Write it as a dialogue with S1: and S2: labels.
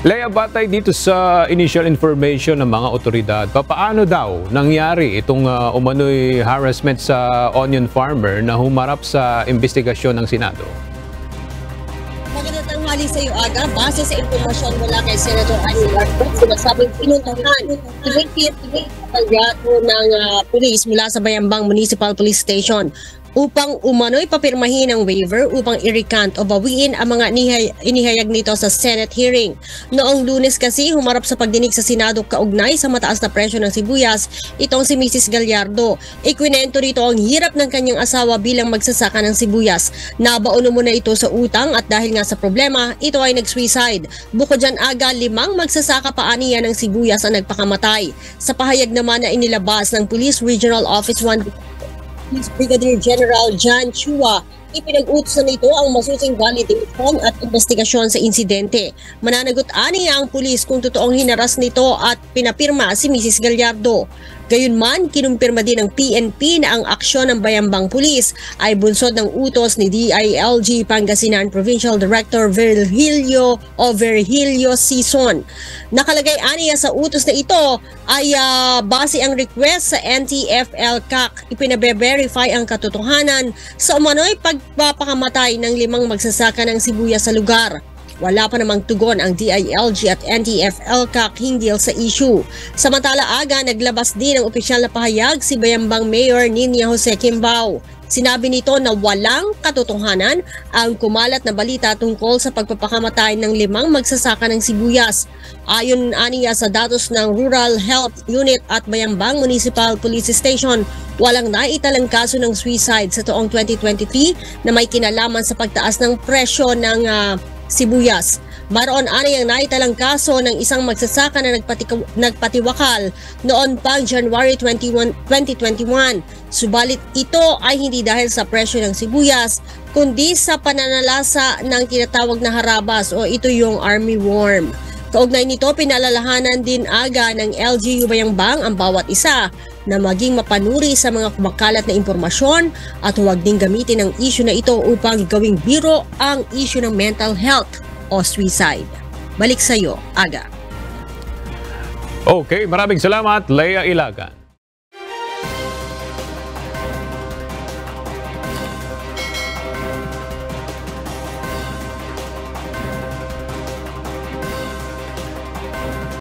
S1: Leia, batay dito sa initial information ng mga otoridad, paano daw nangyari itong umano'y harassment sa onion farmer na humarap sa investigasyon ng Senado?
S2: Magandang tanghali sa iyo, Aga. Base sa impormasyon mula kay Senator Amy Marcos, sinasabing pinuntahan ni Vice Kalyato ng pulis mula sa Bayambang Municipal Police Station upang umano'y papirmahin ang waiver upang i-recant o bawiin ang mga inihayag nito sa Senate hearing. Noong Lunes kasi, humarap sa pagdinig sa Senado kaugnay sa mataas na presyo ng sibuyas, itong si Mrs. Gallardo. Ikwinento rito ang hirap ng kanyang asawa bilang magsasaka ng sibuyas. Nabaon mo na ito sa utang at dahil nga sa problema, ito ay nag-suicide. Bukod dyan, Aga, 5 magsasaka pa aniya ng sibuyas ang nagpakamatay. Sa pahayag naman na inilabas ng Police Regional Office 1 Brigadier General John Chua, ipinag-utusan nito ang masusing validation at investigasyon sa insidente. Mananagot aniya ang pulis kung totoong hinaras nito at pinapirma si Mrs. Gallardo. Gayunman, kinumpirma din ng PNP na ang aksyon ng Bayambang Police ay bunsod ng utos ni DILG Pangasinan Provincial Director Virgilio Sison. Nakalagay aniya sa utos na ito ay base ang request sa NTF-ELCAC. Ipinabe-verify ang katotohanan sa umano'y pagpapakamatay ng 5 magsasaka ng sibuyas sa lugar. Wala pa namang tugon ang DILG at NTF-ELCAC hinggil sa issue. Samantala, Aga, naglabas din ng opisyal na pahayag si Bayambang Mayor Ninia Jose Kimbao. Sinabi nito na walang katotohanan ang kumalat na balita tungkol sa pagpapakamatay ng 5 magsasaka ng sibuyas. Ayon aniya sa datos ng Rural Health Unit at Bayambang Municipal Police Station, walang naitalang kaso ng suicide sa taong 2023 na may kinalaman sa pagtaas ng presyo ng sibuyas. Maroon aniyang naitalang kaso ng isang magsasaka na nagpatiwakal noon pang January 21, 2021. Subalit ito ay hindi dahil sa presyo ng sibuyas, kundi sa pananalasa ng tinatawag na harabas o ito yung army worm. Kaugnay nito, pinalalahanan din Aga ng LGU Bayambang ang bawat isa na maging mapanuri sa mga kumakalat na impormasyon at huwag ding gamitin ang issue na ito upang gawing biro ang issue ng mental health o suicide. Balik sa iyo, Aga.
S1: Okay, maraming salamat, Leia Ilagan.